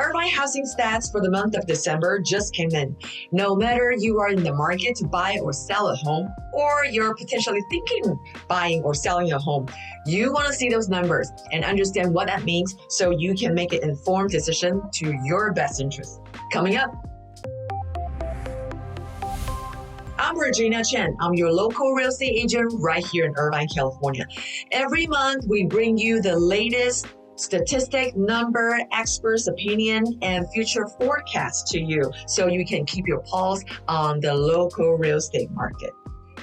Irvine housing stats for the month of December just came in. No matter you are in the market to buy or sell a home, or you're potentially thinking buying or selling a home, you want to see those numbers and understand what that means so you can make an informed decision to your best interest. Coming up. I'm Regina Chen. I'm your local real estate agent right here in Irvine, California. Every month, we bring you the latest statistic, number, experts' opinion, and future forecast to you so you can keep your pulse on the local real estate market.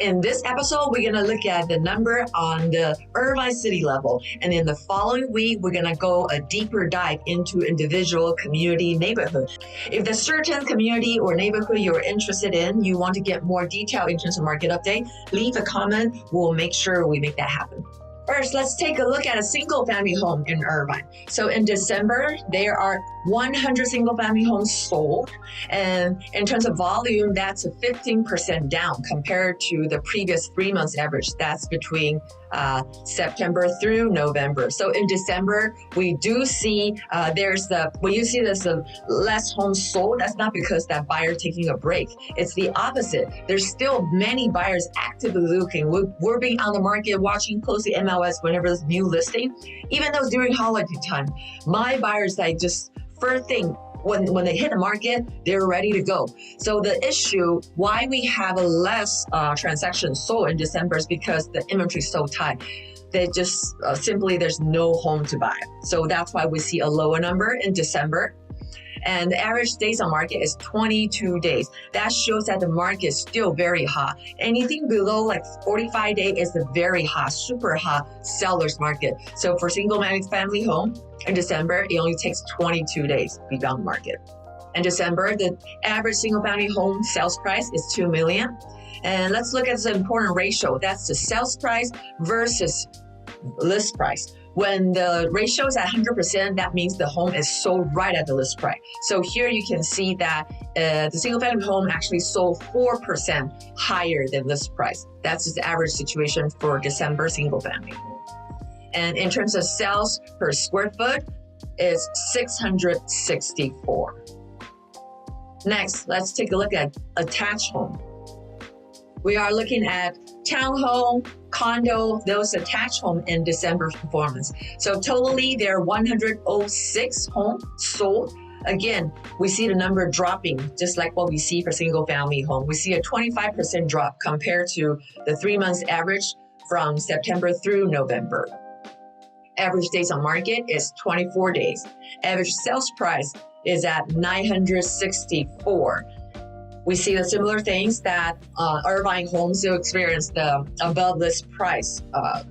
In this episode, we're going to look at the number on the Irvine city level. And in the following week, we're going to go a deeper dive into individual community neighborhood. If there's certain community or neighborhood you're interested in, you want to get more detail in terms of market update, leave a comment. We'll make sure we make that happen. First, let's take a look at a single-family home in Irvine. So in December, there are 100 single-family homes sold. And in terms of volume, that's a 15% down compared to the previous 3 months average. That's between September through November. So in December, we do see when you see there's less homes sold, that's not because that buyer taking a break. It's the opposite. There's still many buyers actively looking. We're being on the market, watching closely MLS whenever there's new listing, even though it's during holiday time. My buyers, first thing, when they hit the market, they're ready to go. So the issue, why we have a less transactions sold in December is because the inventory is so tight. They just simply, there's no home to buy. So that's why we see a lower number in December. And the average days on market is 22 days. That shows that the market is still very hot. Anything below like 45 days is a very hot, super hot seller's market. So for single family home in December, it only takes 22 days to be on the market. In December, the average single family home sales price is $2 million. And let's look at the important ratio. That's the sales price versus list price. When the ratio is at 100%, that means the home is sold right at the list price. So here you can see that the single-family home actually sold 4% higher than list price. That's just the average situation for December single-family. And in terms of sales per square foot, it's 664. Next, let's take a look at attached home. We are looking at townhome, condo, those attached home in December performance. So totally there are 106 homes sold. Again, we see the number dropping just like what we see for single family home. We see a 25% drop compared to the 3 months average from September through November. Average days on market is 24 days. Average sales price is at $964. We see the similar things that Irvine homes will experience the above list price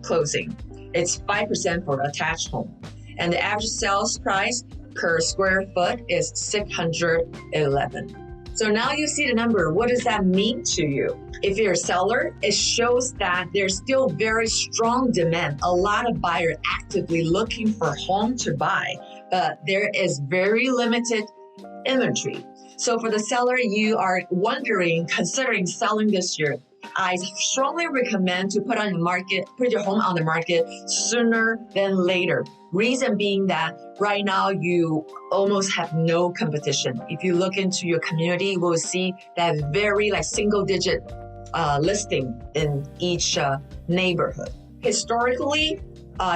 closing. It's 5% for attached home. And the average sales price per square foot is $611. So now you see the number. What does that mean to you? If you're a seller, it shows that there's still very strong demand. A lot of buyers actively looking for home to buy, but there is very limited inventory. So for the seller, you are considering selling this year, I strongly recommend to put your home on the market sooner than later. Reason being that right now you almost have no competition. If you look into your community, you will see that very single digit listing in each neighborhood. Historically,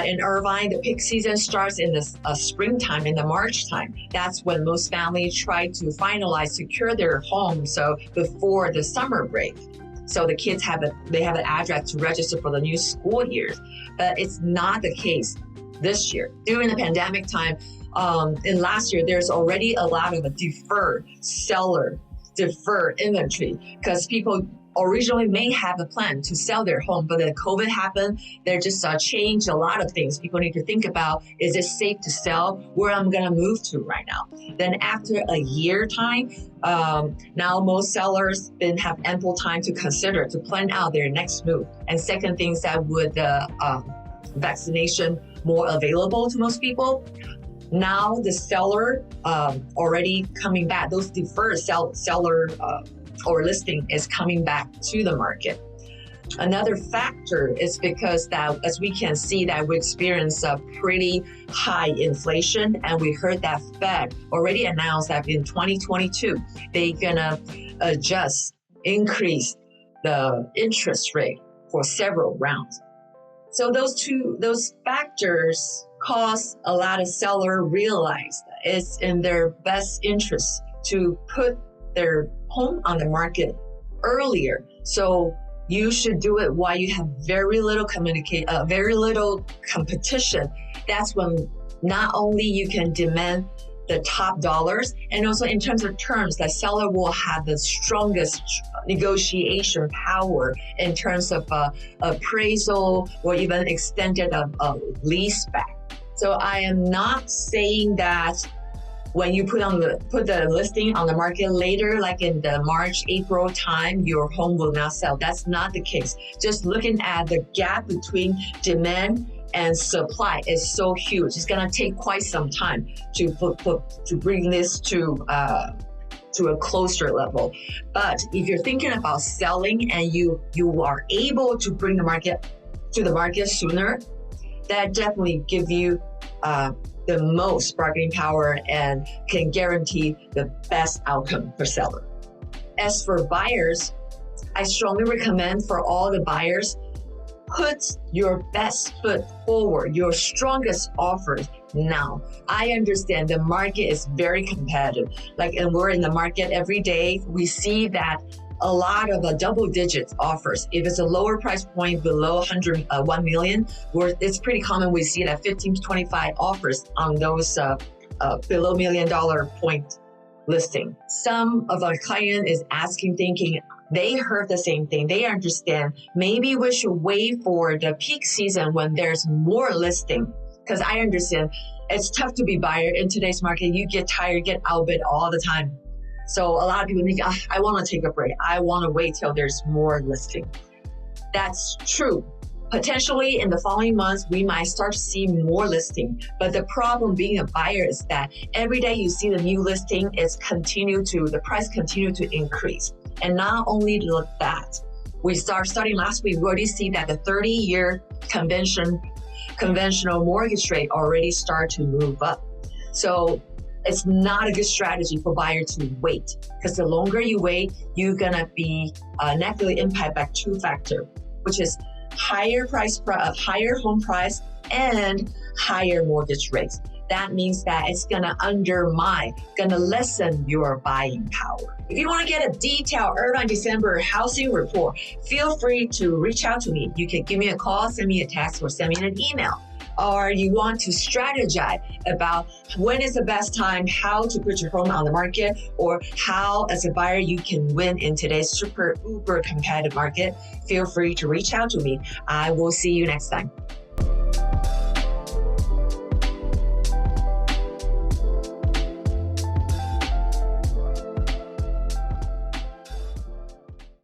in Irvine, the peak season starts in the springtime, in the March time. That's when most families try to secure their home, so before the summer break. So the kids have an address to register for the new school year. But it's not the case this year. During the pandemic time, in last year, there's already a lot of a deferred inventory because people originally may have a plan to sell their home, but then COVID happened. They just changed a lot of things. People need to think about, is it safe to sell? Where I'm going to move to right now? Then after a year time, now most sellers have ample time to consider, to plan out their next move. And second things that would vaccination more available to most people. Now the seller already coming back, those deferred seller or listing is coming back to the market. Another factor is because that, as we can see, that we experience a pretty high inflation, and we heard that Fed already announced that in 2022 they're gonna increase the interest rate for several rounds. So those factors cause a lot of sellers realize that it's in their best interest to put their home on the market earlier. So you should do it while you have very little competition. That's when not only you can demand the top dollars, and also in terms of terms, the seller will have the strongest negotiation power in terms of appraisal or even extended lease back. So I am not saying that when you put the listing on the market later, like in the March, April time, your home will not sell. That's not the case. Just looking at the gap between demand and supply is so huge. It's gonna take quite some time to bring this to a closer level. But if you're thinking about selling and you are able to bring the market to the market sooner, that definitely give you the most bargaining power and can guarantee the best outcome for seller. As for buyers, I strongly recommend for all the buyers, put your best foot forward, your strongest offers now. I understand the market is very competitive. And we're in the market every day. We see that a lot of double digits offers. If it's a lower price point below 1 million, it's pretty common. We see that 15 to 25 offers on those below $1 million point listing. Some of our client is asking, thinking, they heard the same thing. They understand maybe we should wait for the peak season when there's more listing. Because I understand it's tough to be buyer in today's market. You get tired, get outbid all the time. So a lot of people think, I want to take a break. I want to wait till there's more listing. That's true. Potentially in the following months, we might start to see more listing. But the problem being a buyer is that every day you see the new listing, the price continue to increase. And not only that, starting last week, we already see that the 30-year conventional mortgage rate already start to move up. So it's not a good strategy for buyer to wait, because the longer you wait, you're gonna be negatively impacted by two factors, which is higher home price and higher mortgage rates. That means that it's gonna lessen your buying power. If you want to get a detailed Irvine December housing report, feel free to reach out to me. You can give me a call, send me a text, or send me an email. Or you want to strategize about when is the best time, how to put your home on the market, or how as a buyer you can win in today's super uber competitive market, feel free to reach out to me. I will see you next time.